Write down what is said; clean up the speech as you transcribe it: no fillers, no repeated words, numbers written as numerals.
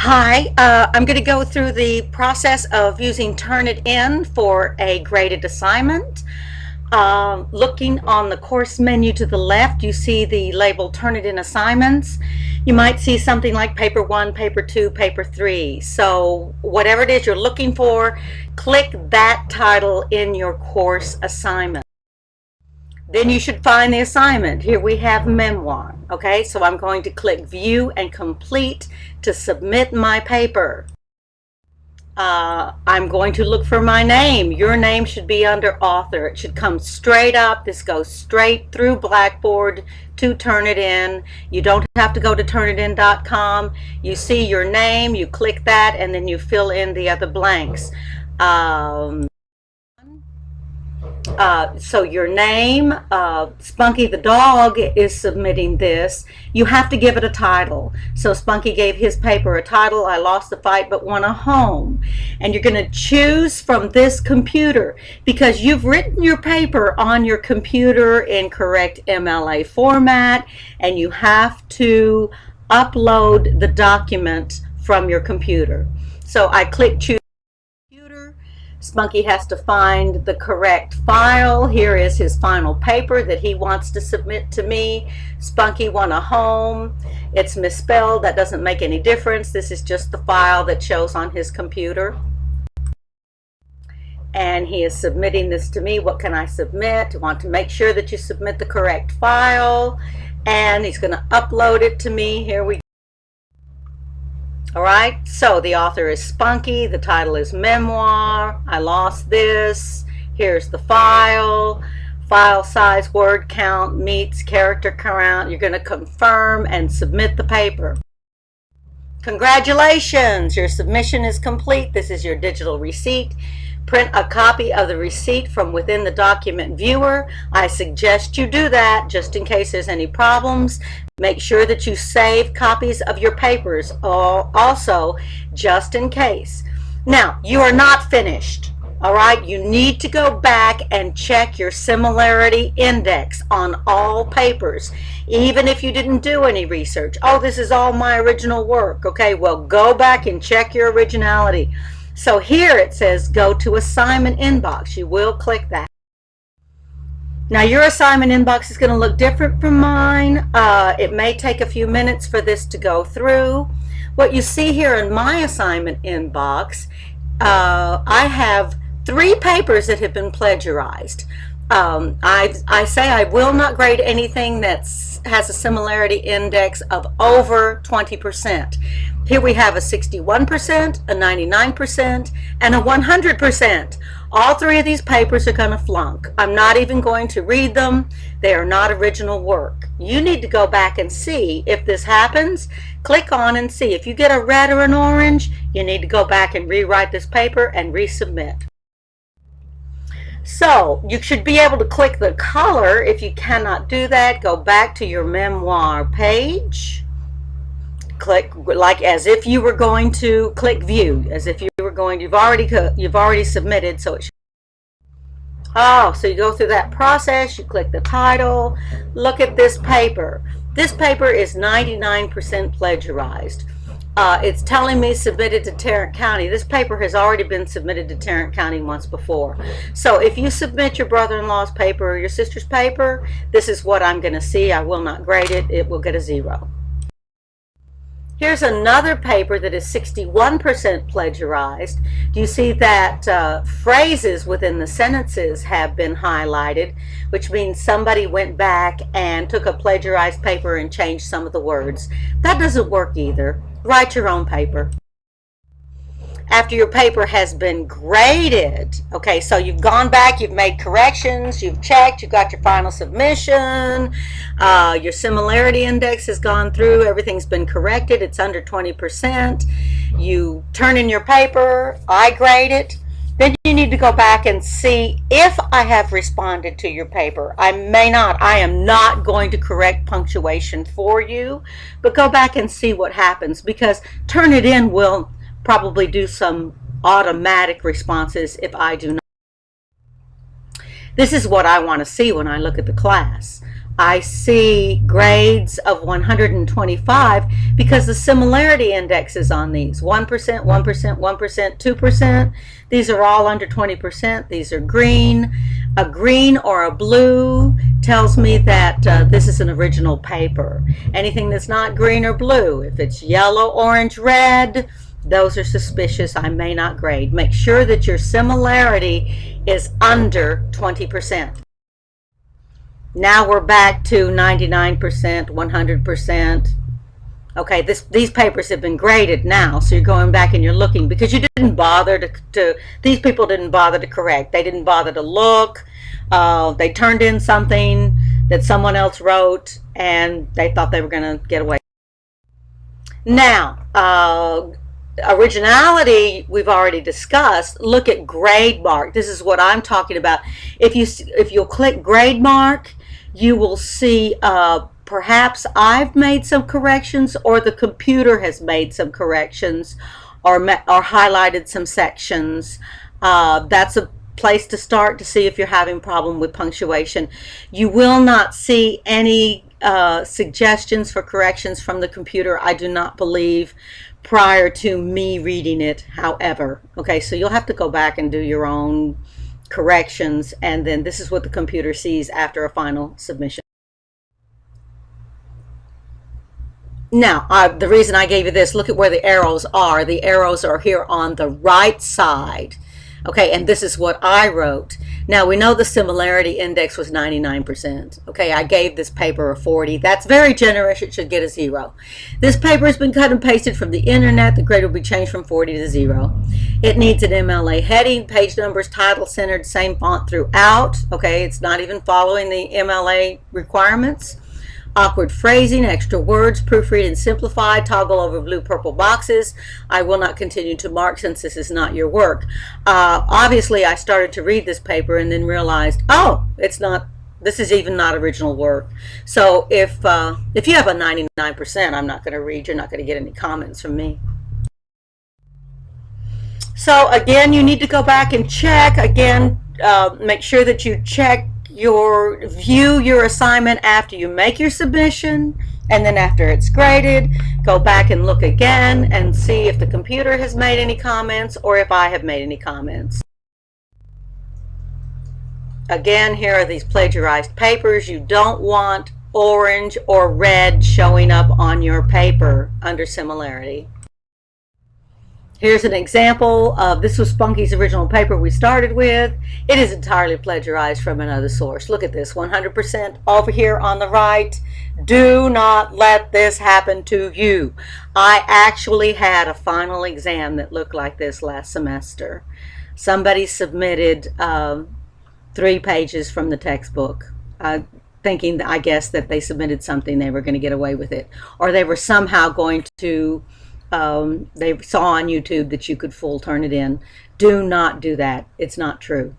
Hi, I'm going to go through the process of using Turnitin for a graded assignment. Looking on the course menu to the left, you see the label Turnitin Assignments. You might see something like Paper 1, Paper 2, Paper 3. So whatever it is you're looking for, click that title in your course assignment. Then you should find the assignment. Here we have memoir. Okay, so I'm going to click View and Complete to submit my paper. I'm going to look for my name. Your name should be under author. It should come straight up. This goes straight through Blackboard to Turnitin. You don't have to go to Turnitin.com. You see your name, you click that, and then you fill in the other blanks. So your name, Spunky the dog is submitting this. You have to give it a title. So Spunky gave his paper a title, I Lost the Fight But Won a Home. And you're going to choose from this computer because you've written your paper on your computer in correct MLA format, and you have to upload the document from your computer. So I click Choose. Spunky has to find the correct file. Here is his final paper that he wants to submit to me. Spunky Won a Home. It's misspelled. That doesn't make any difference. This is just the file that shows on his computer. And he is submitting this to me. What can I submit? I want to make sure that you submit the correct file. And he's going to upload it to me. Here we go. All right, so the author is Spunky, the title is Memoir, I Lost This, here's the file size, word count, meets character count. You're going to confirm and submit the paper. Congratulations, your submission is complete. This is your digital receipt. Print a copy of the receipt from within the document viewer. I suggest you do that just in case there's any problems. Make sure that you save copies of your papers also, just in case. Now, you are not finished. All right, you need to go back and check your similarity index on all papers, even if you didn't do any research. Oh, this is all my original work. Okay, well, go back and check your originality. So here it says go to assignment inbox. You will click that. Now your assignment inbox is going to look different from mine. It may take a few minutes for this to go through. What you see here in my assignment inbox, I have 3 papers that have been plagiarized. I say I will not grade anything that has a similarity index of over 20%. Here we have a 61%, a 99%, and a 100%. All 3 of these papers are going to flunk. I'm not even going to read them. They are not original work. You need to go back and see if this happens. Click on and see. If you get a red or an orange, you need to go back and rewrite this paper and resubmit. So you should be able to click the color. If you cannot do that, go back to your memoir page. Click like as if you were going to click view, as if you were going. You've already submitted, so it should. Oh, so you go through that process. You click the title. Look at this paper. This paper is 99% plagiarized. It's telling me submitted to Tarrant County. This paper has already been submitted to Tarrant County once before. So if you submit your brother-in-law's paper or your sister's paper, this is what I'm going to see. I will not grade it. It will get a 0. Here's another paper that is 61% plagiarized. Do you see that phrases within the sentences have been highlighted, which means somebody went back and took a plagiarized paper and changed some of the words. That doesn't work either. Write your own paper. After your paper has been graded, okay, so you've gone back, you've made corrections, you've checked, you've got your final submission, your similarity index has gone through, everything's been corrected, it's under 20%. You turn in your paper, I grade it. Then you need to go back and see if I have responded to your paper. I may not. I am not going to correct punctuation for you, but go back and see what happens, because Turnitin will probably do some automatic responses if I do not. This is what I want to see when I look at the class. I see grades of 125 because the similarity index is on these. 1%, 1%, 1%, 2%. These are all under 20%. These are green. A green or a blue tells me that this is an original paper. Anything that's not green or blue, if it's yellow, orange, red, those are suspicious. I may not grade. Make sure that your similarity is under 20%. Now we're back to 99%, 100%. Okay, these papers have been graded now, so you're going back and you're looking because you didn't bother these people didn't bother to correct. They didn't bother to look. They turned in something that someone else wrote and they thought they were going to get away. Now, originality we've already discussed. Look at grade mark. This is what I'm talking about. If you'll click grade mark, you will see perhaps I've made some corrections or the computer has made some corrections or highlighted some sections. That's a place to start to see if you're having a problem with punctuation. You will not see any suggestions for corrections from the computer, I do not believe, prior to me reading it, however. Okay, so you'll have to go back and do your own corrections, and then this is what the computer sees after a final submission. Now, the reason I gave you this, look at where the arrows are. The arrows are here on the right side. Okay, and this is what I wrote. Now, we know the similarity index was 99%. Okay, I gave this paper a 40. That's very generous. It should get a 0. This paper has been cut and pasted from the internet. The grade will be changed from 40 to 0. It needs an MLA heading, page numbers, title centered, same font throughout. Okay, it's not even following the MLA requirements. Awkward phrasing, extra words, proofread and simplify, toggle over blue purple boxes. I will not continue to mark since this is not your work. Obviously, I started to read this paper and then realized, oh, it's not, this is even not original work. So if you have a 99%, I'm not going to read. You're not going to get any comments from me. So again, you need to go back and check. Again, make sure that you check view your assignment after you make your submission, and then after it's graded, go back and look again and see if the computer has made any comments or if I have made any comments. Again, here are these plagiarized papers. You don't want orange or red showing up on your paper under similarity. Here's an example of, this was Spunky's original paper we started with. It is entirely plagiarized from another source. Look at this, 100% over here on the right. Do not let this happen to you. I actually had a final exam that looked like this last semester. Somebody submitted 3 pages from the textbook, thinking, I guess, that they submitted something, they were going to get away with it. Or they were somehow going to they saw on YouTube that you could full Turnitin. Do not do that. It's not true.